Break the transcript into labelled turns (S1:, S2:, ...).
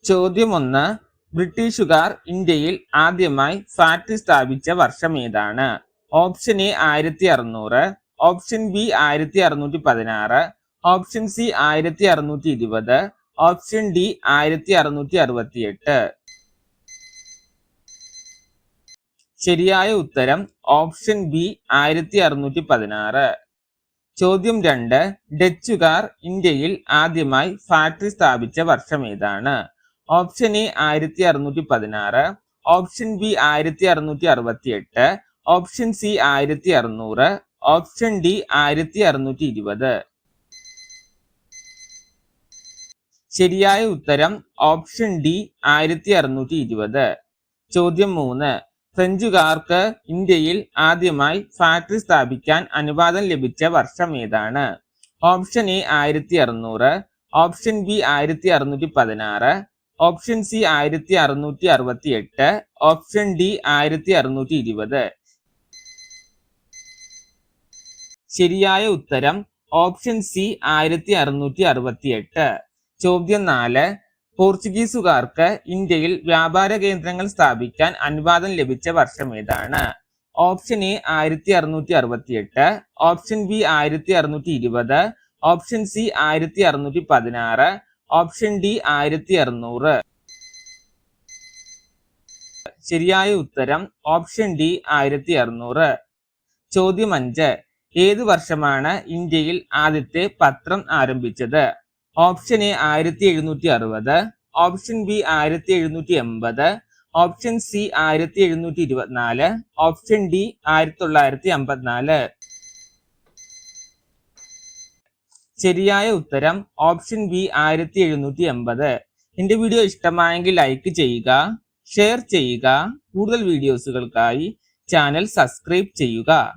S1: ചോദ്യം 1. ബ്രിട്ടീഷുകാർ ഇന്ത്യയിൽ ആദ്യമായി ഫാക്ടറി സ്ഥാപിച്ച വർഷം ഏതാണ്? Option A 1600, option B 1616, option C 1620, option D 1668. ശരിയായ ഉത്തരം ഓപ്ഷൻ ബി 1616. ചോദ്യം 2. ഡച്ചുകാർ ഇന്ത്യയിൽ ആദ്യമായി ഫാക്ടറി സ്ഥാപിച്ച വർഷം ഏതാണ്? Option A 1616, option B 1668, option C 1600, option D 1620. ശരിയായ ഉത്തരം ഓപ്ഷൻ ഡി 1620. ചോദ്യം 3. ഫ്രഞ്ചുകാർക്ക് ഇന്ത്യയിൽ ആദ്യമായി ഫാക്ടറി സ്ഥാപിക്കാൻ അനുവാദം ലഭിച്ച വർഷം ഏതാണ്? Option A 1600, option B 1616, option C 1668, option D 1620. ശരിയായ ഉത്തരം ഓപ്ഷൻ സി 1668. ചോദ്യം 4. പോർച്ചുഗീസുകാർക്ക് ഇന്ത്യയിൽ വ്യാപാര കേന്ദ്രങ്ങൾ സ്ഥാപിക്കാൻ അനുവാദം ലഭിച്ച വർഷം ഏതാണ്? Option A 1668, option B 1620, option C 1616, option D 1600. ശരിയായ ഉത്തരം ഓപ്ഷൻ ഡി 1600. ചോദ്യം 5. ഏത് വർഷമാണ് ഇന്ത്യയിൽ ആദ്യത്തെ പത്രം ആരംഭിച്ചത്? Option A 1760, option B 1780, option C 1724, option D 1954. ശരിയായ ഉത്തരം ഓപ്ഷൻ ബി 1780. എന്റെ വീഡിയോ ഇഷ്ടമായെങ്കിൽ ലൈക്ക് ചെയ്യുക, ഷെയർ ചെയ്യുക. കൂടുതൽ വീഡിയോസുകൾക്കായി ചാനൽ സബ്സ്ക്രൈബ് ചെയ്യുക.